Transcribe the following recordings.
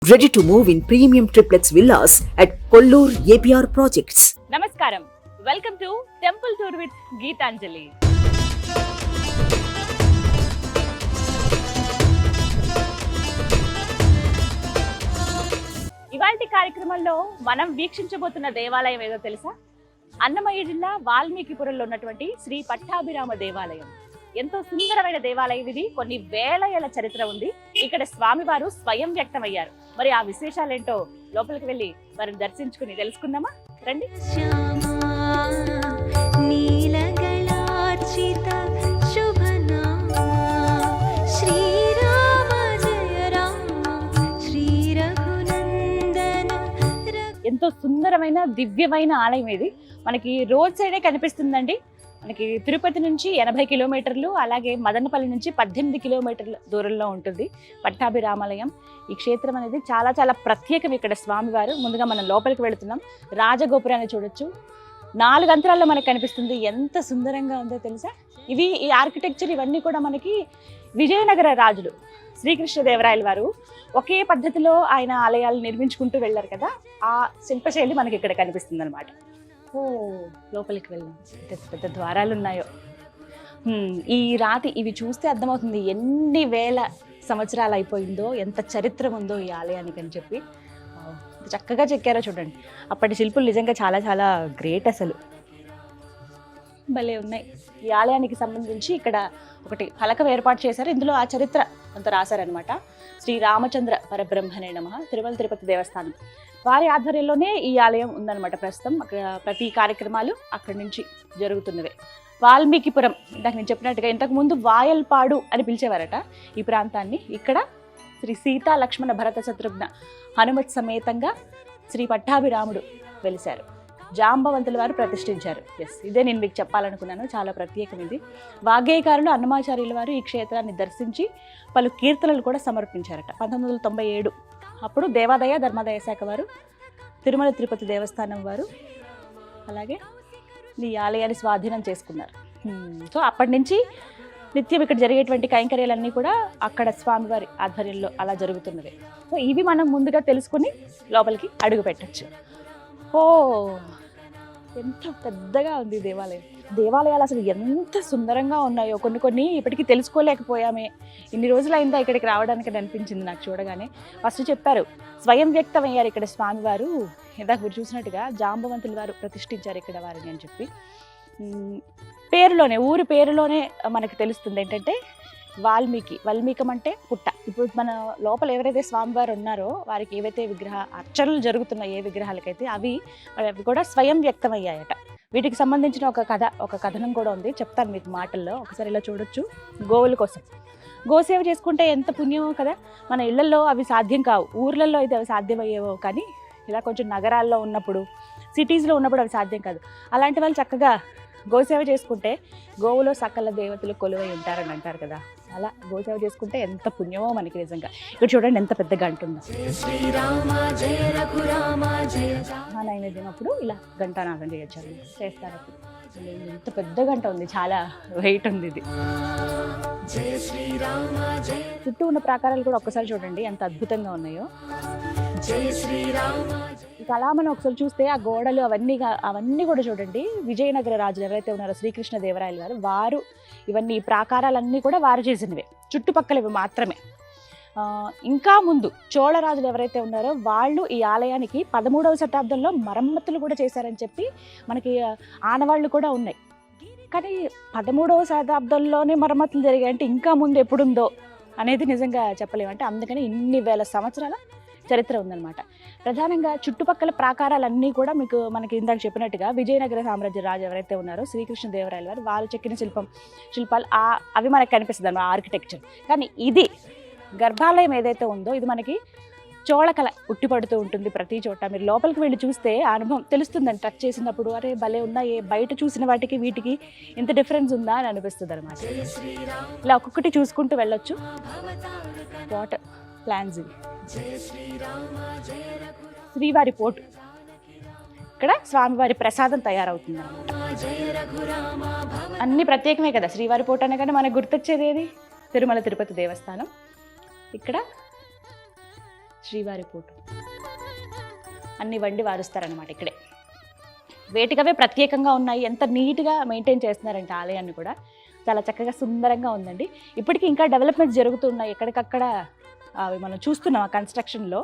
Ready to move in premium triplex villas at Kollur APR Projects. నమస్కారం, welcome to temple tour with Geetanjali. ఇవాల్టి కార్యక్రమంలో మనం వీక్షించబోతున్న దేవాలయం ఏదో తెలుసా? అన్నమయ్య జిల్లా వాల్మీకిపురంలో ఉన్నటువంటి శ్రీ పట్టాభిరామ దేవాలయం. ఎంతో సుందరమైన దేవాలయం ఇది. కొన్ని వేల ఏళ్ల చరిత్ర ఉంది. ఇక్కడ స్వామివారు స్వయం వ్యక్తమయ్యారు. మరి ఆ విశేషాలేంటో లోపలికి వెళ్ళి వారిని దర్శించుకుని తెలుసుకుందామా? రండి. ఎంతో సుందరమైన దివ్యమైన ఆలయం ఇది. మనకి రోడ్ సైడే కనిపిస్తుందండి. మనకి తిరుపతి నుంచి 80 కిలోమీటర్లు, అలాగే మదనపల్లి నుంచి 18 కిలోమీటర్ల దూరంలో ఉంటుంది పట్టాభిరామాలయం. ఈ క్షేత్రం అనేది చాలా చాలా ప్రత్యేకం. ఇక్కడ స్వామివారు ముందుగా మనం లోపలికి వెళుతున్నాం. రాజగోపురాన్ని చూడొచ్చు. 4 అంతరాల్లో మనకు కనిపిస్తుంది. ఎంత సుందరంగా ఉందో తెలుసా? ఈ ఆర్కిటెక్చర్ ఇవన్నీ కూడా మనకి విజయనగర రాజులు శ్రీకృష్ణదేవరాయల వారు ఒకే పద్ధతిలో ఆయన ఆలయాలు నిర్మించుకుంటూ వెళ్ళారు కదా, ఆ శిల్పశైలి మనకి ఇక్కడ కనిపిస్తుంది అనమాట. లోపలికి వెళ్దాం. పెద్ద పెద్ద ద్వారాలు ఉన్నాయో. ఈ రాతి ఇవి చూస్తే అర్థమవుతుంది ఎన్ని వేల సంవత్సరాలు అయిపోయిందో, ఎంత చరిత్ర ఉందో ఈ ఆలయానికి అని చెప్పి. చక్కగా చెక్కారో చూడండి. అప్పటి శిల్పులు నిజంగా చాలా చాలా గ్రేట్. అసలు భలే ఉన్నాయి. ఈ ఆలయానికి సంబంధించి ఇక్కడ ఒకటి ఫలకం ఏర్పాటు చేశారు. ఇందులో ఆ చరిత్ర అంత రాశారనమాట. శ్రీ రామచంద్ర పరబ్రహ్మణే నమః, తిరుమల తిరుపతి దేవస్థానం వారి ఆధ్వర్యంలోనే ఈ ఆలయం ఉందన్నమాట. ప్రస్తుతం అక్కడ ప్రతి కార్యక్రమాలు అక్కడి నుంచి జరుగుతున్నవే. వాల్మీకిపురం ఇందాక నేను చెప్పినట్టుగా ఇంతకుముందు వాయల్పాడు అని పిలిచేవారట ఈ ప్రాంతాన్ని. ఇక్కడ శ్రీ సీతా లక్ష్మణ భరత శత్రుఘ్న హనుమత్ సమేతంగా శ్రీ పట్టాభిరాముడు వెలిశారు. జాంబవంతుల వారు ప్రతిష్ఠించారు. ఇదే నేను మీకు చెప్పాలనుకున్నాను. చాలా ప్రత్యేకం ఇది. వాగ్గేయకారులు అన్నమాచార్యుల వారు ఈ క్షేత్రాన్ని దర్శించి పలు కీర్తనలు కూడా సమర్పించారట. 1997 అప్పుడు దేవాదాయ ధర్మాదాయ శాఖ వారు, తిరుమల తిరుపతి దేవస్థానం వారు అలాగే ఈ ఆలయాన్ని స్వాధీనం చేసుకున్నారు. సో అప్పటి నుంచి నిత్యం ఇక్కడ జరిగేటువంటి కైంకర్యాలన్నీ కూడా అక్కడ స్వామివారి ఆధ్వర్యంలో అలా జరుగుతున్నవి. సో ఇవి మనం ముందుగా తెలుసుకుని లోపలికి అడుగు పెట్టచ్చు. ఎంత పెద్దగా ఉంది దేవాలయం. దేవాలయాలు అసలు ఎంత సుందరంగా ఉన్నాయో కొన్ని ఇప్పటికీ తెలుసుకోలేకపోయామే. ఇన్ని రోజులు అయిందా ఇక్కడికి రావడానికి అనిపించింది నాకు చూడగానే. ఫస్ట్ చెప్పారు స్వయం వ్యక్తం అయ్యారు ఇక్కడ స్వామివారు. ఇందాక మీరు చూసినట్టుగా జాంబవంతుల వారు ప్రతిష్ఠించారు ఇక్కడ వారిని అని చెప్పి. పేరులోనే, ఊరి పేరులోనే మనకు తెలుస్తుంది ఏంటంటే వాల్మీకం అంటే పుట్ట. ఇప్పుడు మన లోపల ఎవరైతే స్వామివారు ఉన్నారో వారికి ఏవైతే అర్చనలు జరుగుతున్నాయి, ఏ విగ్రహాలకైతే అవి కూడా స్వయం వ్యక్తం అయ్యాయట. వీటికి సంబంధించిన ఒక కథనం కూడా ఉంది, చెప్తాను మీకు మాటల్లో. ఒకసారి ఇలా చూడొచ్చు. గోవుల కోసం గోసేవ చేసుకుంటే ఎంత పుణ్యమో కదా. మన ఇళ్లలో అవి సాధ్యం కావు, ఊర్లలో అయితే అవి సాధ్యమయ్యేవో. కానీ ఇలా కొంచెం నగరాల్లో ఉన్నప్పుడు, సిటీస్లో ఉన్నప్పుడు అవి సాధ్యం కాదు. అలాంటి వాళ్ళు చక్కగా గోసేవ చేసుకుంటే గోవులో సకల దేవతలు కొలువై ఉంటారని అంటారు కదా. అలా గోసేవ చేసుకుంటే ఎంత పుణ్యమో మనకి నిజంగా. ఇక్కడ చూడండి ఎంత పెద్ద గంట ఉందో. నైవేద్యం అప్పుడు ఇలా ఘంటానాదం చేయొచ్చు, చేస్తారు. ఎంత పెద్ద గంట ఉంది, చాలా వెయిట్ ఉంది ఇది. చుట్టూ ఉన్న ప్రాకారాలు కూడా ఒక్కసారి చూడండి ఎంత అద్భుతంగా ఉన్నాయో. ఇక అలా మనం ఒకసారి చూస్తే ఆ గోడలు అవన్నీ కూడా చూడండి. విజయనగర రాజులు ఎవరైతే ఉన్నారో శ్రీకృష్ణదేవరాయల వారు ఇవన్నీ ప్రాకారాలన్నీ కూడా వారు చేసినవే, చుట్టుపక్కల ఇవి మాత్రమే. ఇంకా ముందు చోళరాజులు ఎవరైతే ఉన్నారో వాళ్ళు ఈ ఆలయానికి 13వ శతాబ్దంలో మరమ్మతులు కూడా చేశారని చెప్పి మనకి ఆనవాళ్ళు కూడా ఉన్నాయి. కానీ 13వ శతాబ్దంలోనే మరమ్మతులు జరిగాయంటే ఇంకా ముందు ఎప్పుడుందో అనేది నిజంగా చెప్పలేమంటే. అందుకని ఇన్ని వేల సంవత్సరాల చరిత్ర ఉందన్నమాట. ప్రధానంగా చుట్టుపక్కల ప్రాకారాలన్నీ కూడా మనకి ఇందాక చెప్పినట్టుగా విజయనగర సామ్రాజ్య రాజు ఎవరైతే ఉన్నారో శ్రీకృష్ణదేవరాయల వారు వాళ్ళు చెక్కిన శిల్పాలు అవి మనకు కనిపిస్తుంది అన్నమాట, ఆర్కిటెక్చర్. కానీ ఇది గర్భాలయం ఏదైతే ఉందో ఇది మనకి చోళకళ ఉట్టిపడుతూ ఉంటుంది ప్రతి చోట. మీరు లోపలికి వెళ్ళి చూస్తే ఆ అనుభవం తెలుస్తుందండి. టచ్ చేసినప్పుడు అరే భలే ఉందా, బయట చూసిన వాటికి వీటికి ఇంత డిఫరెన్స్ ఉందా అని అనిపిస్తుంది అనమాట. ఇలా ఒక్కొక్కటి చూసుకుంటూ వెళ్ళొచ్చు. వాటర్ ప్లాన్స్ ఇవి. శ్రీవారి పోటు, ఇక్కడ స్వామివారి ప్రసాదం తయారవుతుంది అన్నమాట. అన్ని ప్రత్యేకమే కదా. శ్రీవారి పోటు అనగానే మనకు గుర్తొచ్చేది ఏది? తిరుమల తిరుపతి దేవస్థానం. ఇక్కడ శ్రీవారి ఫోటో అన్ని వండి వారుస్తారనమాట ఇక్కడే. వేటికవే ప్రత్యేకంగా ఉన్నాయి. ఎంత నీట్గా మెయింటైన్ చేస్తున్నారంటే ఆలయాన్ని కూడా చాలా చక్కగా సుందరంగా ఉందండి. ఇప్పటికీ ఇంకా డెవలప్మెంట్స్ జరుగుతున్నాయి ఎక్కడికక్కడ, అవి మనం చూస్తున్నాం ఆ కన్స్ట్రక్షన్లో.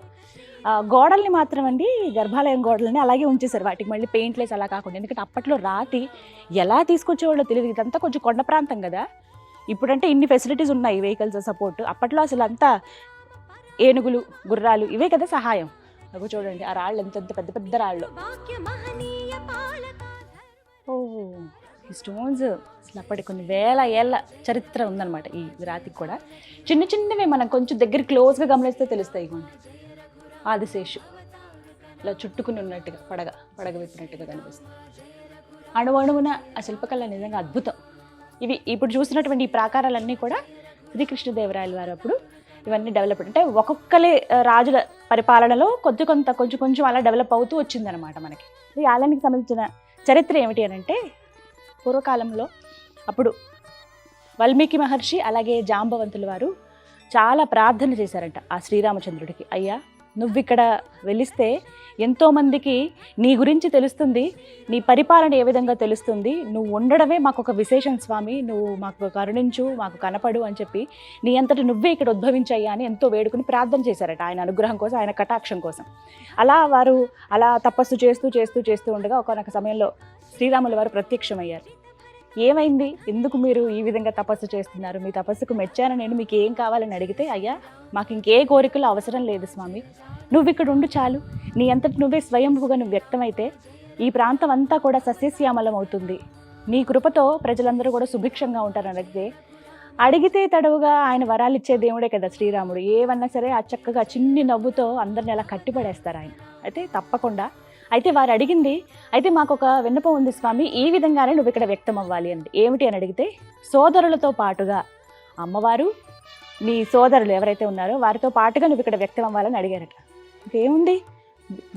గోడల్ని మాత్రం అండి, గర్భాలయం గోడల్ని అలాగే ఉంచేశారు, వాటికి మళ్ళీ పెయింట్లేసి అలా కాకుండా. ఎందుకంటే అప్పట్లో రాతి ఎలా తీసుకొచ్చేవాళ్ళో తెలియదు, ఇదంతా కొంచెం కొండ ప్రాంతం కదా. ఇప్పుడంటే ఇన్ని ఫెసిలిటీస్ ఉన్నాయి, వెహికల్స్ సపోర్ట్. అప్పట్లో అసలు అంతా ఏనుగులు, గుర్రాలు ఇవే కదా సహాయం. అవి చూడండి ఆ రాళ్ళు ఎంత పెద్ద పెద్ద రాళ్ళు. ఓ ఈ స్టోన్స్ అసలు అప్పటి కొన్ని వేల ఏళ్ళ చరిత్ర ఉందన్నమాట ఈ రాతికి కూడా. చిన్న చిన్నవి మనం కొంచెం దగ్గర క్లోజ్గా గమనిస్తే తెలుస్తాయి. ఇవ్వండి ఆదిశేషు ఇలా చుట్టుకుని ఉన్నట్టుగా పడగ విప్పినట్టుగా కనిపిస్తుంది. అణువణువున ఆ శిల్పకళ నిజంగా అద్భుతం. ఇవి ఇప్పుడు చూసినటువంటి ఈ ప్రాకారాలన్నీ కూడా శ్రీకృష్ణదేవరాయల వారు అప్పుడు ఇవన్నీ డెవలప్, అంటే ఒక్కొక్కరి రాజుల పరిపాలనలో కొంచెం అలా డెవలప్ అవుతూ వచ్చిందనమాట మనకి. ఈ ఆలయానికి సంబంధించిన చరిత్ర ఏమిటి అని అంటే, పూర్వకాలంలో అప్పుడు వాల్మీకి మహర్షి అలాగే జాంబవంతుల వారు చాలా ప్రార్థన చేశారంట ఆ శ్రీరామచంద్రుడికి. అయ్యా నువ్విక్కడ వెలిస్తే ఎంతోమందికి నీ గురించి తెలుస్తుంది, నీ పరిపాలన ఏ విధంగా తెలుస్తుంది, నువ్వు ఉండడమే మాకు ఒక విశేషం స్వామి, నువ్వు మాకు కరుణించు, మాకు కనపడు అని చెప్పి నీ అంతటి నువ్వే ఇక్కడ ఉద్భవించాయా అని ఎంతో వేడుకుని ప్రార్థన చేశారట ఆయన అనుగ్రహం కోసం, ఆయన కటాక్షం కోసం. వారు అలా తపస్సు చేస్తూ ఉండగా ఒకనొక సమయంలో శ్రీరాముల వారు ప్రత్యక్షమయ్యారు. ఏమైంది, ఎందుకు మీరు ఈ విధంగా తపస్సు చేస్తున్నారు, మీ తపస్సుకు మెచ్చాను నేను, మీకు ఏం కావాలని అడిగితే, అయ్యా మాకు ఇంకే కోరికలు అవసరం లేదు స్వామి, నువ్వు ఇక్కడ ఉండు చాలు, నీ అంతటి నువ్వే స్వయంభుగా నువ్వు వ్యక్తమైతే ఈ ప్రాంతం అంతా కూడా సస్యశ్యామలం అవుతుంది, నీ కృపతో ప్రజలందరూ కూడా సుభిక్షంగా ఉంటారని అడిగితే తడవుగా ఆయన వరాలు ఇచ్చే దేవుడే కదా శ్రీరాముడు. ఏమన్నా సరే ఆ చక్కగా చిన్ని నవ్వుతో అందరిని అలా కట్టిపడేస్తారు ఆయన. అయితే తప్పకుండా, అయితే వారు అడిగింది, అయితే మాకు ఒక విన్నపం ఉంది స్వామి, ఈ విధంగానే నువ్వు ఇక్కడ వ్యక్తం అవ్వాలి అని. ఏమిటి అని అడిగితే, సోదరులతో పాటుగా అమ్మవారు నీ సోదరులు ఎవరైతే ఉన్నారో వారితో పాటుగా నువ్వు ఇక్కడ వ్యక్తం అవ్వాలని అడిగారట. ఇంకేముంది,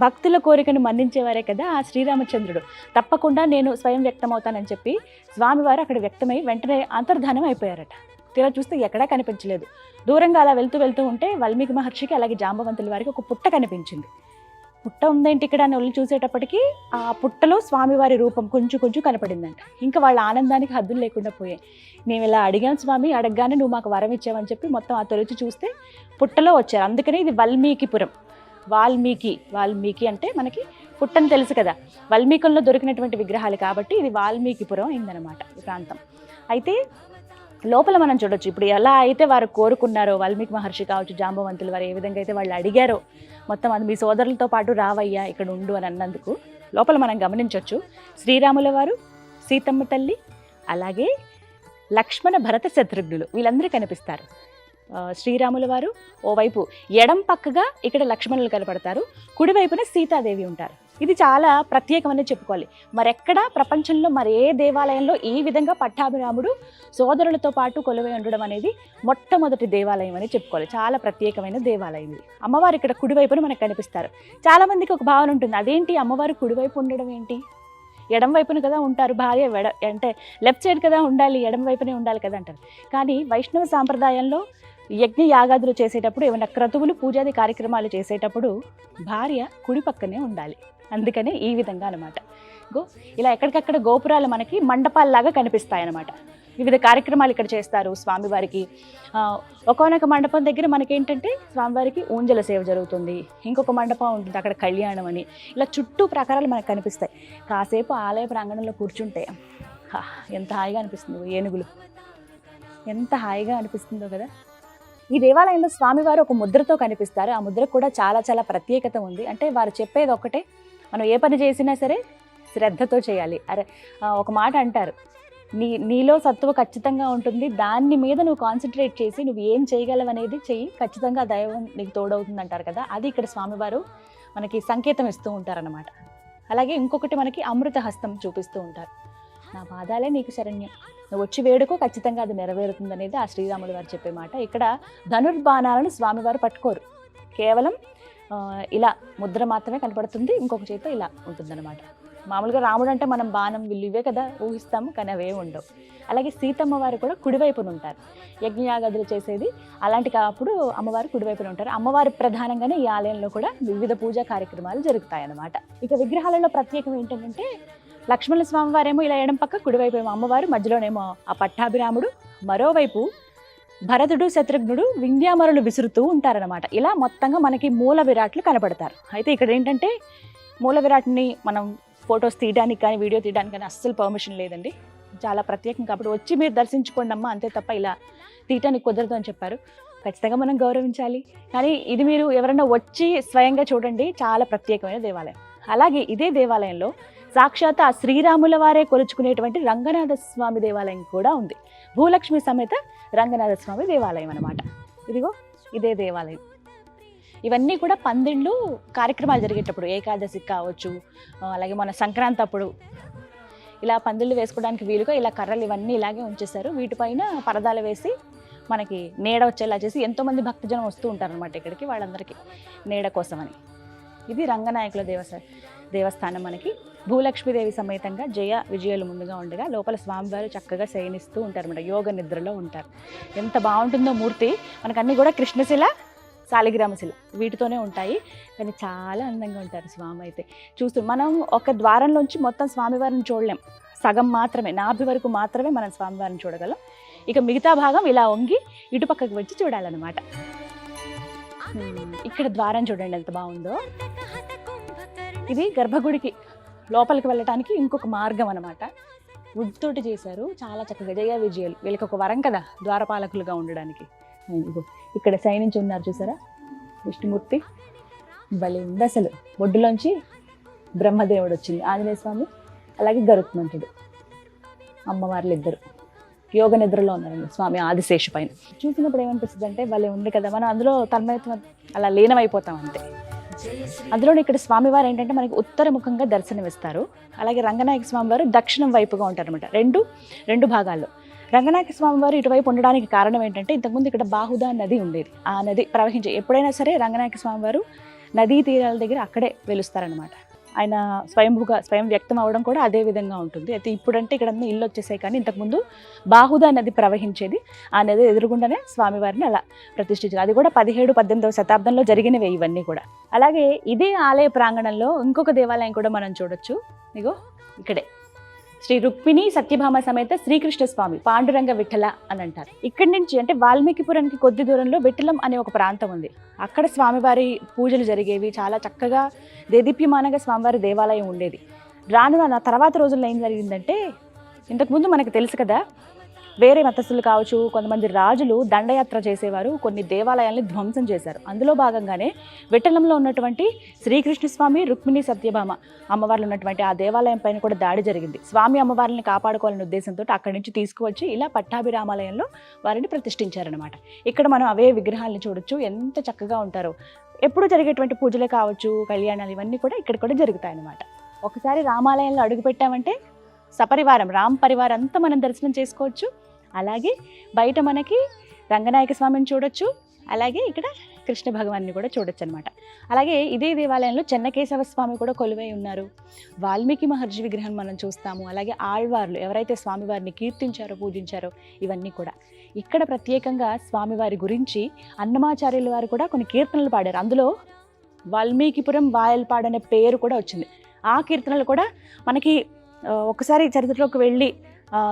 భక్తుల కోరికను మన్నించేవారే కదా ఆ శ్రీరామచంద్రుడు, తప్పకుండా నేను స్వయం వ్యక్తం అవుతానని చెప్పి స్వామివారు అక్కడ వ్యక్తమై వెంటనే అంతర్ధానం అయిపోయారట. తీరా చూస్తే ఎక్కడా కనిపించలేదు. దూరంగా అలా వెళ్తూ ఉంటే వాల్మీకి మహర్షికి అలాగే జాంబవంతుల వారికి ఒక పుట్ట కనిపించింది. పుట్ట ఉందేంటి ఇక్కడ అని ఒళ్ళు చూసేటప్పటికి ఆ పుట్టలో స్వామివారి రూపం కొంచెం కనపడిందంట. ఇంకా వాళ్ళ ఆనందానికి హద్దులు లేకుండా పోయాయి. మేము ఇలా అడిగాం స్వామి, అడగగానే నువ్వు మాకు వరం ఇచ్చావని చెప్పి మొత్తం ఆ తొలిచి చూస్తే పుట్టలో వచ్చారు. అందుకనే ఇది వాల్మీకిపురం. వాల్మీకి అంటే మనకి పుట్టని తెలుసు కదా, వాల్మీకుల్లో దొరికినటువంటి విగ్రహాలు కాబట్టి ఇది వాల్మీకిపురం అయిందనమాట ఈ ప్రాంతం. అయితే లోపల మనం చూడొచ్చు ఇప్పుడు ఎలా అయితే వారు కోరుకున్నారో, వాల్మీకి మహర్షి కావచ్చు, జాంబవంతులు వారు ఏ విధంగా అయితే వాళ్ళు అడిగారో, మొత్తం అది మీ సోదరులతో పాటు రావయ్యా ఇక్కడ ఉండు అని అన్నందుకు లోపల మనం గమనించవచ్చు. శ్రీరాముల వారు, సీతమ్మ తల్లి, అలాగే లక్ష్మణ భరత శత్రుఘ్నులు వీళ్ళందరూ కనిపిస్తారు. శ్రీరాముల వారు ఓవైపు ఎడం పక్కగా ఇక్కడ లక్ష్మణులు కనపడతారు, కుడివైపున సీతాదేవి ఉంటారు. ఇది చాలా ప్రత్యేకమని చెప్పుకోవాలి. మరెక్కడా ప్రపంచంలో మరే దేవాలయంలో ఈ విధంగా పట్టాభిరాముడు సోదరులతో పాటు కొలువై ఉండడం అనేది మొట్టమొదటి దేవాలయం అని చెప్పుకోవాలి. చాలా ప్రత్యేకమైన దేవాలయం ఇది. అమ్మవారు ఇక్కడ కుడివైపున మనకు కనిపిస్తారు. చాలామందికి ఒక భావన ఉంటుంది, అదేంటి అమ్మవారు కుడివైపు ఉండడం ఏంటి, ఎడం వైపున కదా ఉంటారు భార్య, అంటే లెఫ్ట్ సైడ్ కదా ఉండాలి, ఎడం వైపునే ఉండాలి కదా అంటారు. కానీ వైష్ణవ సాంప్రదాయంలో యజ్ఞ యాగాదులు చేసేటప్పుడు, ఏమైనా క్రతువులు పూజాది కార్యక్రమాలు చేసేటప్పుడు భార్య కుడి పక్కనే ఉండాలి. అందుకనే ఈ విధంగా అనమాట. ఇలా ఎక్కడికక్కడ గోపురాలు మనకి మండపాల్లాగా కనిపిస్తాయి అన్నమాట. వివిధ కార్యక్రమాలు ఇక్కడ చేస్తారు స్వామివారికి. ఒక్కొక్క మండపం దగ్గర మనకేంటంటే స్వామివారికి ఊంజల సేవ జరుగుతుంది, ఇంకొక మండపం ఉంటుంది అక్కడ కళ్యాణం అని, ఇలా చుట్టూ ప్రకారాలు మనకు కనిపిస్తాయి. కాసేపు ఆలయ ప్రాంగణంలో కూర్చుంటే ఎంత హాయిగా అనిపిస్తుందో, ఏనుగులు ఎంత హాయిగా అనిపిస్తుందో కదా. ఈ దేవాలయంలో స్వామివారు ఒక ముద్రతో కనిపిస్తారు. ఆ ముద్రకు కూడా చాలా ప్రత్యేకత ఉంది. అంటే వారు చెప్పేది ఒక్కటే, మనం ఏ పని చేసినా సరే శ్రద్ధతో చేయాలి. ఒక మాట అంటారు, నీలో సత్తువ ఖచ్చితంగా ఉంటుంది, దాని మీద నువ్వు కాన్సన్ట్రేట్ చేసి నువ్వు ఏం చేయగలవు అనేది చెయ్యి, ఖచ్చితంగా దైవం నీకు తోడవుతుంది అంటారు కదా. అది ఇక్కడ స్వామివారు మనకి సంకేతం ఇస్తూ ఉంటారన్నమాట. అలాగే ఇంకొకటి మనకి అమృత హస్తం చూపిస్తూ ఉంటారు. నా పాదాలే నీకు శరణ్యం, నువ్వు వచ్చి వేడుకో ఖచ్చితంగా అది నెరవేరుతుంది అనేది ఆ శ్రీరాములు వారు చెప్పే మాట. ఇక్కడ ధనుర్బాణాలను స్వామివారు పట్టుకోరు, కేవలం ఇలా ముద్ర మాత్రమే కనపడుతుంది, ఇంకొక చేతితో ఇలా ఉంటుందన్నమాట. మామూలుగా రాముడు అంటే మనం బాణం విల్లు ఇవే కదా ఊహిస్తాము, కానీ అవే ఉండవు. అలాగే సీతమ్మ వారు కూడా కుడివైపున ఉంటారు. యజ్ఞయాగాదులు చేసేది అలాంటి అప్పుడు అమ్మవారు కుడివైపున ఉంటారు. అమ్మవారి ప్రధానంగానే ఈ ఆలయంలో కూడా వివిధ పూజా కార్యక్రమాలు జరుగుతాయి అన్నమాట. ఇక విగ్రహాలలో ప్రత్యేకం ఏంటంటే లక్ష్మణ స్వామి వారేమో ఇలా ఎడం పక్క, కుడివైపు ఏమో అమ్మవారు, మధ్యలోనేమో ఆ పట్టాభిరాముడు, మరోవైపు భరతుడు శత్రుఘ్నుడు వింధ్యామరులు విసురుతూ ఉంటారనమాట. ఇలా మొత్తంగా మనకి మూల విరాట్లు కనపడతారు. అయితే ఇక్కడ ఏంటంటే మూల విరాట్ని మనం ఫొటోస్ తీయడానికి కానీ వీడియో తీయడానికి కానీ అస్సలు పర్మిషన్ లేదండి. చాలా ప్రత్యేకం కాబట్టి వచ్చి మీరు దర్శించుకోండి అమ్మా, అంతే తప్ప ఇలా తీయటానికి కుదరదు అని చెప్పారు. ఖచ్చితంగా మనం గౌరవించాలి. కానీ ఇది మీరు ఎవరైనా వచ్చి స్వయంగా చూడండి, చాలా ప్రత్యేకమైన దేవాలయం. అలాగే ఇదే దేవాలయంలో సాక్షాత్ ఆ శ్రీరాముల వారే కొలుచుకునేటువంటి రంగనాథ స్వామి దేవాలయం కూడా ఉంది. భూలక్ష్మి సమేత రంగనాథ స్వామి దేవాలయం అనమాట. ఇదిగో ఇదే దేవాలయం. ఇవన్నీ కూడా పందిళ్ళు కార్యక్రమాలు జరిగేటప్పుడు, ఏకాదశికి కావచ్చు, అలాగే మన సంక్రాంతి అప్పుడు ఇలా పందిళ్ళు వేసుకోవడానికి వీలుగా ఇలా కర్రలు ఇవన్నీ ఇలాగే ఉంచేశారు. వీటిపైన పరదాలు వేసి మనకి నీడ వచ్చేలా చేసి ఎంతోమంది భక్తజనం వస్తూ ఉంటారనమాట ఇక్కడికి, వాళ్ళందరికీ నీడ కోసమని. ఇది రంగనాయకుల దేవస్థానం. మనకి భూలక్ష్మీదేవి సమేతంగా జయ విజయాలు ముందుగా ఉండగా లోపల స్వామివారు చక్కగా శయనిస్తూ ఉంటారన్నమాట, యోగ నిద్రలో ఉంటారు. ఎంత బాగుంటుందో మూర్తి. మనకన్నీ కూడా కృష్ణశిల, శాలిగ్రామశిల వీటితోనే ఉంటాయి, కానీ చాలా అందంగా ఉంటారు స్వామి. అయితే చూస్తూ మనం ఒక ద్వారంలోంచి మొత్తం స్వామివారిని చూడలేం, సగం మాత్రమే, నాభి వరకు మాత్రమే మనం స్వామివారిని చూడగలం. ఇక మిగతా భాగం ఇలా వంగి ఇటుపక్కకు వచ్చి చూడాలన్నమాట. ఇక్కడ ద్వారం చూడండి ఎంత బాగుందో. ఇది గర్భగుడికి లోపలికి వెళ్ళటానికి ఇంకొక మార్గం అనమాట. వుడ్ తోటి చేశారు, చాలా చక్కగా. జయ విజయాలు వీళ్ళకి ఒక వరం కదా ద్వారపాలకులుగా ఉండడానికి. ఇక్కడ శయనించి ఉన్నారు చూసారా విష్ణుమూర్తి, భలే ఉంది అసలు. ఒడ్డులోంచి బ్రహ్మదేవుడు వచ్చింది, ఆంజనేయ స్వామి, అలాగే గరుత్మంతుడు, అమ్మవార్లు ఇద్దరు యోగ నిద్రలో ఉన్నారండి స్వామి ఆదిశేషు పైన. చూసినప్పుడు ఏమనిపిస్తుంది అంటే భలే ఉంది కదా, మనం అందులో తన్మయత్వం అలా లీనమైపోతాం అంతే. అందులో ఇక్కడ స్వామివారు ఏంటంటే మనకి ఉత్తర ముఖంగా దర్శనమిస్తారు. అలాగే రంగనాయక స్వామివారు దక్షిణం వైపుగా ఉంటారనమాట, రెండు భాగాల్లో. రంగనాయక స్వామివారు ఇటువైపు ఉండడానికి కారణం ఏంటంటే ఇంతకుముందు ఇక్కడ బాహుదా నది ఉండేది. ఆ నది ప్రవహించే ఎప్పుడైనా సరే రంగనాయక స్వామివారు నదీ తీరాల దగ్గర అక్కడే వెలుస్తారనమాట. ఆయన స్వయం వ్యక్తం అవ్వడం కూడా అదే విధంగా ఉంటుంది. అయితే ఇప్పుడంటే ఇక్కడ ఇల్లు వచ్చేసాయి, కానీ ఇంతకుముందు బాహుదా నది ప్రవహించేది. ఆ నది ఎదురుగుండానే స్వామివారిని అలా ప్రతిష్ఠించారు. అది కూడా 17-18వ శతాబ్దంలో జరిగినవే ఇవన్నీ కూడా. అలాగే ఇదే ఆలయ ప్రాంగణంలో ఇంకొక దేవాలయం కూడా మనం చూడొచ్చు. ఇగో ఇక్కడే శ్రీ రుక్మిణి సత్యభామ సమేత శ్రీకృష్ణ స్వామి పాండురంగ విఠల అని అంటారు. ఇక్కడి నుంచి అంటే వాల్మీకిపురానికి కొద్ది దూరంలో విఠలం అనే ఒక ప్రాంతం ఉంది. అక్కడ స్వామివారి పూజలు జరిగేవి, చాలా చక్కగా దేదీప్యమానంగా స్వామివారి దేవాలయం ఉండేది. నా తర్వాత రోజుల్లో ఏం జరిగిందంటే, ఇంతకుముందు మనకు తెలుసు కదా, వేరే మతస్థులు కావచ్చు, కొంతమంది రాజులు దండయాత్ర చేసేవారు, కొన్ని దేవాలయాల్ని ధ్వంసం చేశారు. అందులో భాగంగానే విఠలంలో ఉన్నటువంటి శ్రీకృష్ణ స్వామి, రుక్మిణి సత్యభామ అమ్మవార్లు ఉన్నటువంటి ఆ దేవాలయం పైన కూడా దాడి జరిగింది. స్వామి అమ్మవారిని కాపాడుకోవాలనే ఉద్దేశంతో అక్కడి నుంచి తీసుకువచ్చి ఇలా పట్టాభిరామాలయంలో వారిని ప్రతిష్ఠించారనమాట. ఇక్కడ మనం అవే విగ్రహాలను చూడొచ్చు, ఎంత చక్కగా ఉంటారో. ఎప్పుడు జరిగేటువంటి పూజలే కావచ్చు, కళ్యాణాలు ఇవన్నీ కూడా ఇక్కడ కూడా జరుగుతాయి అన్నమాట. ఒకసారి రామాలయంలో అడుగు పెట్టామంటే సపరివారం, రామ్ పరివారం అంతా మనం దర్శనం చేసుకోవచ్చు. అలాగే బయట మనకి రంగనాయక స్వామిని చూడొచ్చు, అలాగే ఇక్కడ కృష్ణ భగవాన్ని కూడా చూడొచ్చు అనమాట. అలాగే ఇదే దేవాలయంలో చెన్నకేశవ స్వామి కూడా కొలువై ఉన్నారు. వాల్మీకి మహర్షి విగ్రహం మనం చూస్తాము. అలాగే ఆళ్వార్లు ఎవరైతే స్వామివారిని కీర్తించారో, పూజించారో ఇవన్నీ కూడా. ఇక్కడ ప్రత్యేకంగా స్వామివారి గురించి అన్నమాచార్యుల వారు కూడా కొన్ని కీర్తనలు పాడారు. అందులో వాల్మీకిపురం వాయల్పాడు అనే పేరు కూడా వచ్చింది. ఆ కీర్తనలు కూడా మనకి ఒకసారి చరిత్రలోకి వెళ్ళి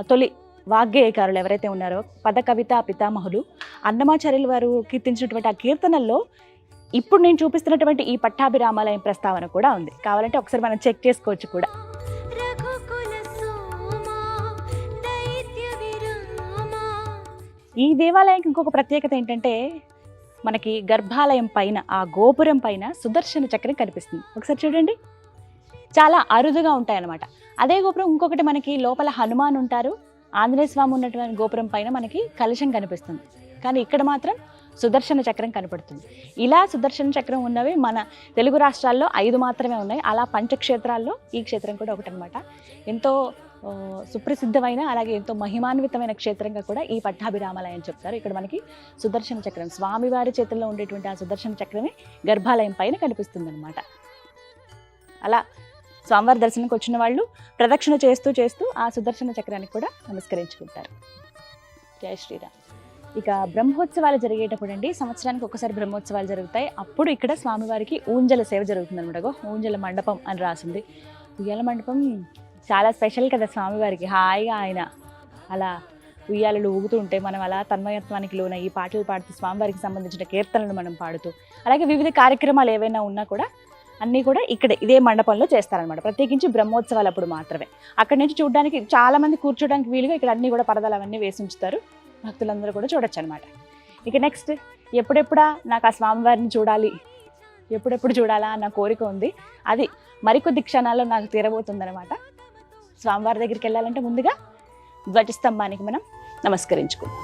తొలి వాగ్గేయకారులు ఎవరైతే ఉన్నారో పద కవిత పితామహులు అన్నమాచార్యుల వారు కీర్తించినటువంటి ఆ కీర్తనల్లో ఇప్పుడు నేను చూపిస్తున్నటువంటి ఈ పట్టాభిరామాలయం ప్రస్తావన కూడా ఉంది. కావాలంటే ఒకసారి మనం చెక్ చేసుకోవచ్చు కూడా. ఈ దేవాలయానికి ఇంకొక ప్రత్యేకత ఏంటంటే, మనకి గర్భాలయం పైన ఆ గోపురం పైన సుదర్శన చక్రం కనిపిస్తుంది. ఒకసారి చూడండి, చాలా అరుదుగా ఉంటాయి అన్నమాట. అదే గోపురం ఇంకొకటి మనకి లోపల హనుమాన్ ఉంటారు, ఆంజనేయ స్వామి ఉన్నటువంటి గోపురం పైన మనకి కలశం కనిపిస్తుంది. కానీ ఇక్కడ మాత్రం సుదర్శన చక్రం కనపడుతుంది. ఇలా సుదర్శన చక్రం ఉన్నవి మన తెలుగు రాష్ట్రాల్లో 5 మాత్రమే ఉన్నాయి. అలా పంచక్షేత్రాల్లో ఈ క్షేత్రం కూడా ఒకటి అనమాట. ఎంతో సుప్రసిద్ధమైన అలాగే ఎంతో మహిమాన్వితమైన క్షేత్రంగా కూడా ఈ పట్టాభిరామాలయం చెప్తారు. ఇక్కడ మనకి సుదర్శన చక్రం, స్వామివారి చేతుల్లో ఉండేటువంటి ఆ సుదర్శన చక్రమే గర్భాలయం పైన కనిపిస్తుంది అనమాట. అలా స్వామివారి దర్శనానికి వచ్చిన వాళ్ళు ప్రదక్షిణ చేస్తూ చేస్తూ ఆ సుదర్శన చక్రానికి కూడా నమస్కరించుకుంటారు. జై శ్రీరామ్. ఇక బ్రహ్మోత్సవాలు జరిగేటప్పుడు అండి, సంవత్సరానికి ఒకసారి బ్రహ్మోత్సవాలు జరుగుతాయి. అప్పుడు ఇక్కడ స్వామివారికి ఊంజల సేవ జరుగుతుంది అనమాట. ఊంజల మండపం అని రాసింది. ఉయ్యాల మండపం చాలా స్పెషల్ కదా స్వామివారికి. హాయిగా ఆయన అలా ఉయ్యాలలు ఊగుతూ ఉంటే మనం అలా తన్మయత్వానికి లోన ఈ పాటలు పాడుతూ స్వామివారికి సంబంధించిన కీర్తనలు మనం పాడుతూ, అలాగే వివిధ కార్యక్రమాలు ఏవైనా ఉన్నా కూడా అన్నీ కూడా ఇక్కడ ఇదే మండపంలో చేస్తారనమాట. ప్రత్యేకించి బ్రహ్మోత్సవాలు అప్పుడు మాత్రమే. అక్కడి నుంచి చూడడానికి చాలామంది కూర్చోడానికి వీలుగా ఇక్కడ అన్నీ కూడా పరదాలు అవన్నీ వేసి ఉంచుతారు. భక్తులందరూ కూడా చూడొచ్చు అనమాట. ఇక నెక్స్ట్ ఎప్పుడెప్పుడా నాకు ఆ స్వామివారిని చూడాలి, ఎప్పుడెప్పుడు చూడాలా అన్న కోరిక ఉంది. అది మరికొద్ది క్షణాల్లో నాకు తీరబోతుందనమాట. స్వామివారి దగ్గరికి వెళ్ళాలంటే ముందుగా ధ్వజస్తంభానికి మనం నమస్కరించుకుందాం.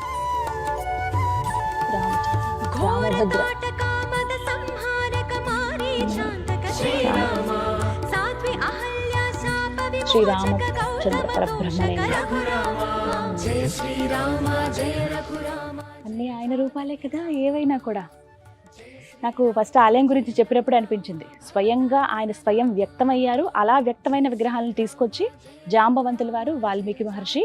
రామభద్ర శ్రీరామచంద్ర పరబ్రహ్మణే అన్నీ ఆయన రూపాలే కదా ఏవైనా కూడా. నాకు ఫస్ట్ ఆలయం గురించి చెప్పినప్పుడు అనిపించింది, స్వయంగా ఆయన స్వయం వ్యక్తమయ్యారు. అలా వ్యక్తమైన విగ్రహాలను తీసుకొచ్చి జాంబవంతుల వారు వాల్మీకి మహర్షి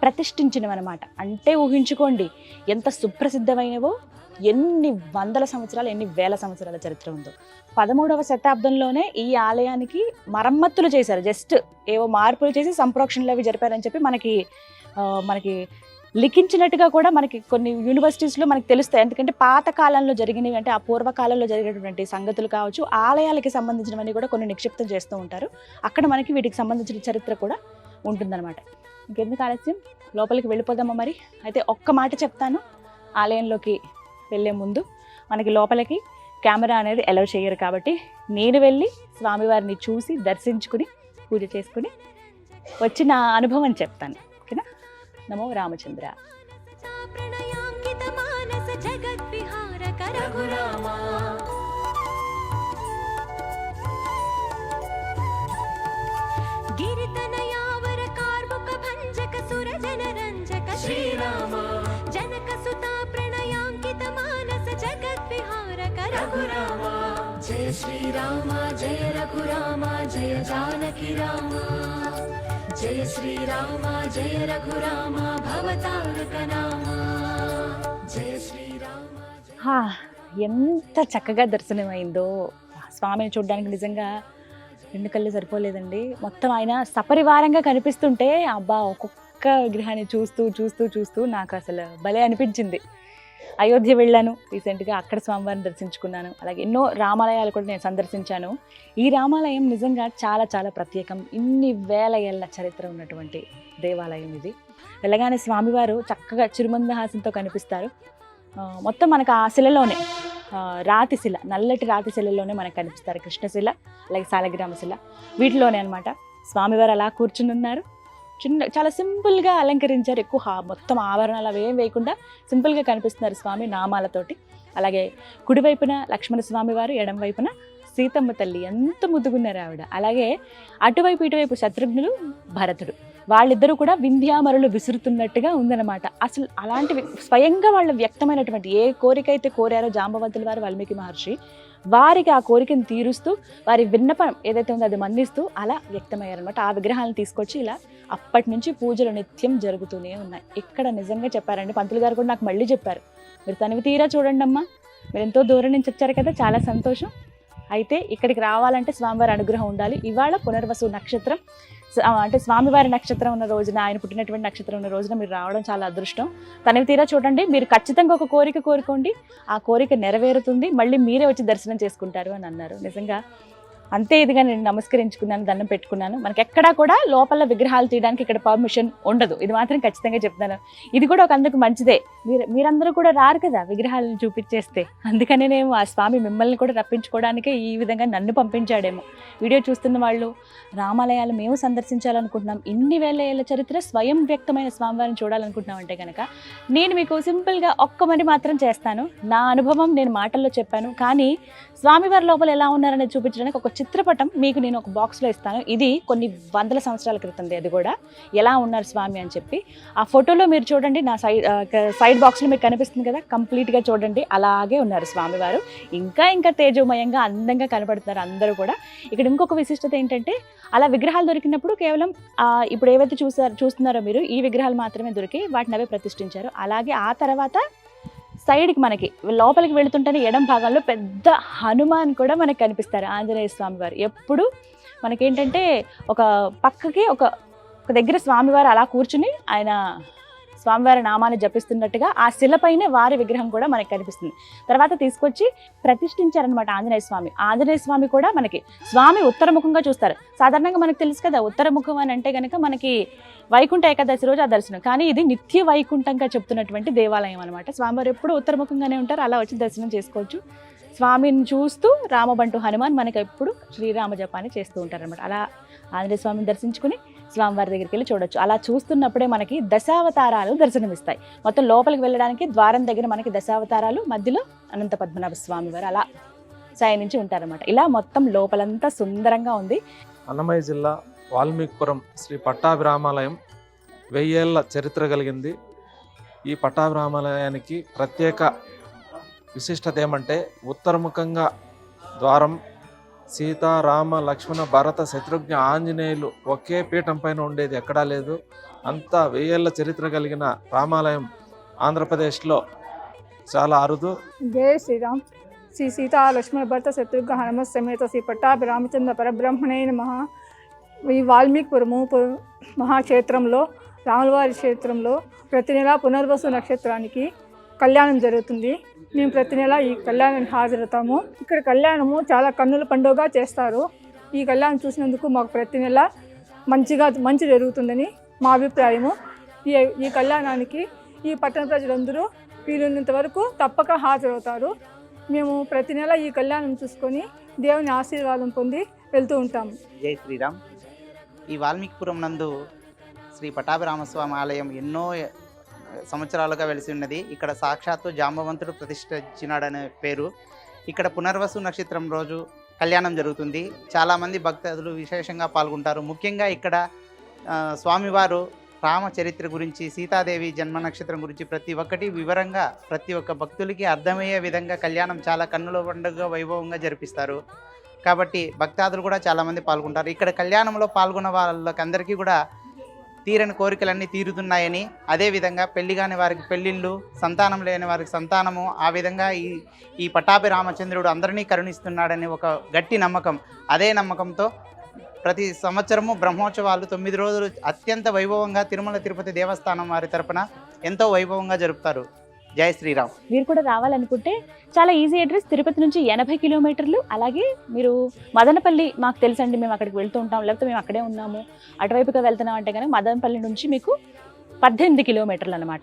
ప్రతిష్ఠించినవన్నమాట. అంటే ఊహించుకోండి ఎంత సుప్రసిద్ధమైనవో, ఎన్ని వందల సంవత్సరాలు ఎన్ని వేల సంవత్సరాల చరిత్ర ఉందో. 13వ శతాబ్దంలోనే ఈ ఆలయానికి మరమ్మతులు చేశారు. జస్ట్ ఏవో మార్పులు చేసి సంప్రోక్షణలు అవి జరిపారని చెప్పి మనకి లిఖించినట్టుగా కూడా మనకి కొన్ని యూనివర్సిటీస్లో మనకి తెలుస్తాయి. ఎందుకంటే పాత కాలంలో జరిగినవి, అంటే ఆ పూర్వకాలంలో జరిగినటువంటి సంగతులు కావచ్చు, ఆలయాలకి సంబంధించినవన్నీ కూడా కొన్ని నిక్షిప్తం చేస్తూ ఉంటారు. అక్కడ మనకి వీటికి సంబంధించిన చరిత్ర కూడా ఉంటుందన్నమాట. ఇంకెందుకు ఆలస్యం, లోపలికి వెళ్ళిపోదామా మరి? అయితే ఒక్క మాట చెప్తాను, ఆలయంలోకి వెళ్ళే ముందు మనకి లోపలికి కెమెరా అనేది అలౌ చేయరు కాబట్టి నేను వెళ్ళి స్వామివారిని చూసి దర్శించుకుని పూజ చేసుకుని వచ్చిన అనుభవం చెప్తాను. ఓకేనా? నమో రామచంద్ర. శ్రీరామ జనక సుతా ప్రణయాంకిత మానస జగద్విహారక రఘురామ జయ శ్రీరామ జయ రఘురామ జయ జానకి రామ జయ శ్రీరామ జయ రఘురామ భవతారక నామ జయ శ్రీరామ. ఎంత చక్కగా దర్శనమైందో స్వామిని చూడడానికి. నిజంగా రెండు కళ్ళు సరిపోలేదండి. మొత్తం ఆయన సపరివారంగా కనిపిస్తుంటే అబ్బా ఒక్కొక్క విగ్రహాన్ని చూస్తూ చూస్తూ చూస్తూ నాకు అసలు భలే అనిపించింది. అయోధ్య వెళ్ళాను రీసెంట్గా, అక్కడ స్వామివారిని దర్శించుకున్నాను. అలాగే ఎన్నో రామాలయాలు కూడా నేను సందర్శించాను. ఈ రామాలయం నిజంగా చాలా చాలా ప్రత్యేకం. ఇన్ని వేల ఏళ్ళ చరిత్ర ఉన్నటువంటి దేవాలయం ఇది. వెళ్ళగానే స్వామివారు చక్కగా చిరుమందహాసంతో కనిపిస్తారు. మొత్తం మనకు ఆ శిలలోనే రాతిశిల, నల్లటి రాతిశిలలోనే మనకు కనిపిస్తారు. కృష్ణశిల అలాగే సాలగ్రామశిల వీటిలోనే అనమాట. స్వామివారు అలా కూర్చుని ఉన్నారు. చాలా సింపుల్గా అలంకరించారు. ఎక్కువ మొత్తం ఆభరణాలు అవేం వేయకుండా సింపుల్గా కనిపిస్తున్నారు స్వామి నామాలతోటి. అలాగే కుడివైపున లక్ష్మణ స్వామి వారు, ఎడం వైపున సీతమ్మ తల్లి, ఎంత ముద్దుగున్నారు ఆవిడ. అలాగే అటువైపు ఇటువైపు శత్రుఘ్నులు, భరతుడు, వాళ్ళిద్దరూ కూడా వింధ్యామరులు విసురుతున్నట్టుగా ఉందన్నమాట. అసలు అలాంటివి స్వయంగా వాళ్ళు వ్యక్తమైనటువంటి ఏ కోరిక అయితే కోరారో జాంబవంతుల వారు వాల్మీకి మహర్షి, వారికి ఆ కోరికను తీరుస్తూ వారి విన్నపం ఏదైతే ఉందో అది మన్నిస్తూ అలా వ్యక్తమయ్యారనమాట. ఆ విగ్రహాలను తీసుకొచ్చి ఇలా అప్పటి నుంచి పూజలు నిత్యం జరుగుతూనే ఉన్నాయి. ఇక్కడ నిజంగా చెప్పారండి, పంతులు గారు కూడా నాకు మళ్ళీ చెప్పారు, మీరు తనివి తీరా చూడండి అమ్మా, మీరు ఎంతో దూరం నుంచి వచ్చారు కదా, చాలా సంతోషం. అయితే ఇక్కడికి రావాలంటే స్వామివారి అనుగ్రహం ఉండాలి. ఇవాళ పునర్వసు నక్షత్రం, అంటే స్వామివారి నక్షత్రం ఉన్న రోజున, ఆయన పుట్టినటువంటి నక్షత్రం ఉన్న రోజున మీరు రావడం చాలా అదృష్టం. తనివి తీరా చూడండి, మీరు ఖచ్చితంగా ఒక కోరిక కోరుకోండి, ఆ కోరిక నెరవేరుతుంది, మళ్ళీ మీరే వచ్చి దర్శనం చేసుకుంటారు అని అన్నారు. నిజంగా అంతే ఇదిగా నేను నమస్కరించుకున్నాను, దండం పెట్టుకున్నాను. మనకి ఎక్కడా కూడా లోపల విగ్రహాలు తీయడానికి ఇక్కడ పర్మిషన్ ఉండదు, ఇది మాత్రం ఖచ్చితంగా చెప్తాను. ఇది కూడా ఒక అందుకు మంచిదే, మీరందరూ కూడా రారు కదా విగ్రహాలను చూపించేస్తే, అందుకనేనేమో ఆ స్వామి మిమ్మల్ని కూడా రప్పించుకోవడానికే ఈ విధంగా నన్ను పంపించాడేమో. వీడియో చూస్తున్న వాళ్ళు రామాలయాలు మేము సందర్శించాలనుకుంటున్నాం, ఇన్ని వేల ఏళ్ళ చరిత్ర స్వయం వ్యక్తమైన స్వామివారిని చూడాలనుకుంటున్నాం అంటే కనుక నేను మీకు సింపుల్గా ఒక్క మరి మాత్రం చేస్తాను. నా అనుభవం నేను మాటల్లో చెప్పాను, కానీ స్వామివారి లోపల ఎలా ఉన్నారనేది చూపించడానికి ఒక చిత్రపటం మీకు నేను ఒక బాక్స్లో ఇస్తాను. ఇది కొన్ని వందల సంవత్సరాల క్రితంది, అది కూడా ఎలా ఉన్నారు స్వామి అని చెప్పి. ఆ ఫోటోలో మీరు చూడండి, నా సైడ్ బాక్స్లో మీకు కనిపిస్తుంది కదా, కంప్లీట్గా చూడండి అలాగే ఉన్నారు స్వామివారు. ఇంకా తేజోమయంగా అందంగా కనపడుతున్నారు అందరూ కూడా. ఇక్కడ ఇంకొక విశిష్టత ఏంటంటే, అలా విగ్రహాలు దొరికినప్పుడు కేవలం ఇప్పుడు ఏవైతే చూస్తున్నారో మీరు, ఈ విగ్రహాలు మాత్రమే దొరికి వాటిని అవే ప్రతిష్ఠించారు. అలాగే ఆ తర్వాత సైడ్కి మనకి లోపలికి వెళుతుంటేనే ఎడం భాగంలో పెద్ద హనుమాన్ కూడా మనకి కనిపిస్తారు, ఆంజనేయ స్వామి వారు. ఎప్పుడు మనకేంటంటే ఒక పక్కకి ఒక దగ్గర స్వామివారు అలా కూర్చుని ఆయన స్వామివారి నామాన్ని జపిస్తున్నట్టుగా ఆ శిలపైనే వారి విగ్రహం కూడా మనకి కనిపిస్తుంది. తర్వాత తీసుకొచ్చి ప్రతిష్ఠించారనమాట ఆంజనేయ స్వామి కూడా మనకి స్వామి ఉత్తరముఖంగా చూస్తారు. సాధారణంగా మనకు తెలుసు కదా, ఉత్తరముఖం అని అంటే కనుక మనకి వైకుంఠ ఏకాదశి రోజు ఆ దర్శనం, కానీ ఇది నిత్య వైకుంఠంగా చెప్తున్నటువంటి దేవాలయం అనమాట. స్వామివారు ఎప్పుడు ఉత్తరముఖంగానే ఉంటారు, అలా వచ్చి దర్శనం చేసుకోవచ్చు. స్వామిని చూస్తూ రామబంటు హనుమాన్ మనకి ఎప్పుడు శ్రీరామ జపాన్ని చేస్తూ ఉంటారనమాట. అలా ఆంజనేయ స్వామిని దర్శించుకుని స్వామివారి దగ్గరికి వెళ్ళి చూడొచ్చు. అలా చూస్తున్నప్పుడే మనకి దశావతారాలు దర్శనమిస్తాయి. మొత్తం లోపలికి వెళ్ళడానికి ద్వారం దగ్గర మనకి దశావతారాలు, మధ్యలో అనంత పద్మనాభ స్వామి వారు అలా నుంచి ఉంటారన్నమాట. ఇలా మొత్తం లోపలంతా సుందరంగా ఉంది. అన్నమయ్య జిల్లా వాల్మీకిపురం శ్రీ పట్టాభిరామాలయం 1000 ఏళ్ల చరిత్ర కలిగింది. ఈ పట్టాభిరామాలయానికి ప్రత్యేక విశిష్టత ఏమంటే, ఉత్తరముఖంగా ద్వారం, సీత, రామ, లక్ష్మణ, భరత, శత్రుఘ్న, ఆంజనేయులు ఒకే పీఠం పైన ఉండేది ఎక్కడా లేదు. అంతా 1000 ఏళ్ల చరిత్ర కలిగిన రామాలయం ఆంధ్రప్రదేశ్లో చాలా అరుదు. జై శ్రీరామ్. శ్రీ సీతా లక్ష్మణ భరత శత్రుఘ్న హనుమ సమేత శ్రీ పట్టాభి రామచంద్ర పరబ్రహ్మణే నమః. ఈ వాల్మీకిపురము మహాక్షేత్రంలో, రాములవారి క్షేత్రంలో ప్రతి నెల పునర్వసు నక్షత్రానికి కళ్యాణం జరుగుతుంది. మేము ప్రతి నెల ఈ కళ్యాణానికి హాజరవుతాము. ఇక్కడ కళ్యాణము చాలా కన్నుల పండుగగా చేస్తారు. ఈ కళ్యాణం చూసినందుకు మాకు ప్రతి నెల మంచి జరుగుతుందని మా అభిప్రాయము. ఈ కళ్యాణానికి ఈ పట్టణ ప్రజలందరూ వీలున్నంత వరకు తప్పక హాజరవుతారు. మేము ప్రతి నెల ఈ కళ్యాణం చూసుకొని దేవుని ఆశీర్వాదం పొంది వెళ్తూ ఉంటాము. జై శ్రీరామ్. ఈ వాల్మీకిపురం నందు శ్రీ పట్టాభిరామస్వామి ఆలయం ఎన్నో సంవత్సరాలుగా వెలిసి ఉన్నది. ఇక్కడ సాక్షాత్తు జాంబవంతుడు ప్రతిష్ఠించినాడనే పేరు. ఇక్కడ పునర్వసు నక్షత్రం రోజు కళ్యాణం జరుగుతుంది. చాలామంది భక్తులు విశేషంగా పాల్గొంటారు. ముఖ్యంగా ఇక్కడ స్వామివారు రామ చరిత్ర గురించి, సీతాదేవి జన్మ నక్షత్రం గురించి ప్రతి ఒక్కటి వివరంగా ప్రతి ఒక్క భక్తులకి అర్థమయ్యే విధంగా కళ్యాణం చాలా కన్నుల పండుగ వైభవంగా జరిపిస్తారు. కాబట్టి భక్తాదులు కూడా చాలామంది పాల్గొంటారు. ఇక్కడ కళ్యాణంలో పాల్గొన్న వాళ్ళకందరికీ కూడా తీరని కోరికలన్నీ తీరుతున్నాయని, అదేవిధంగా పెళ్లి కాని వారికి పెళ్ళిళ్ళు, సంతానం లేని వారికి సంతానము, ఆ విధంగా ఈ పట్టాభి రామచంద్రుడు అందరినీ కరుణిస్తున్నాడని ఒక గట్టి నమ్మకం. అదే నమ్మకంతో ప్రతి సంవత్సరము బ్రహ్మోత్సవాలు 9 రోజులు అత్యంత వైభవంగా తిరుమల తిరుపతి దేవస్థానం వారి తరపున ఎంతో వైభవంగా జరుపుతారు. జై శ్రీరామ్. మీరు కూడా రావాలనుకుంటే చాలా ఈజీ అడ్రస్, తిరుపతి నుంచి 80 కిలోమీటర్లు. అలాగే మీరు మదనపల్లి, మాకు తెలుసండి, మేము అక్కడికి వెళ్తూ ఉంటాం, లేకపోతే మేము అక్కడే ఉన్నాము, అటువైపుగా వెళ్తున్నాం అంటే కనుక మదనపల్లి నుంచి మీకు 18 కిలోమీటర్లు అనమాట.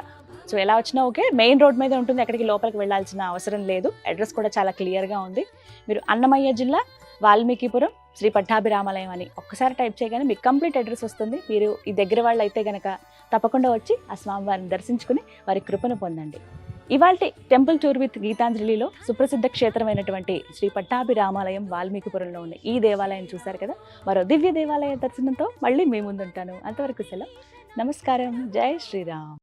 సో ఎలా వచ్చినా ఓకే, మెయిన్ రోడ్ మీద ఉంటుంది, ఎక్కడికి లోపలికి వెళ్ళాల్సిన అవసరం లేదు. అడ్రస్ కూడా చాలా క్లియర్గా ఉంది. మీరు అన్నమయ్య జిల్లా వాల్మీకిపురం శ్రీ పట్టాభిరామాలయం అని ఒక్కసారి టైప్ చేయగానే మీకు కంప్లీట్ అడ్రస్ వస్తుంది. మీరు ఈ దగ్గర వాళ్ళు అయితే కనుక తప్పకుండా వచ్చి ఆ స్వామివారిని దర్శించుకుని వారి కృపను పొందండి. ఇవాల్టి టెంపుల్ టూర్ విత్ గీతాంజలిలో సుప్రసిద్ధ క్షేత్రమైనటువంటి శ్రీ పట్టాభిరామాలయం వాల్మీకిపురంలో ఉన్న ఈ దేవాలయం చూశారు కదా. మరో దివ్య దేవాలయ దర్శనంతో మళ్ళీ మీ ముందుంటాను. అంతవరకు సెలవు. నమస్కారం. జై శ్రీరామ్.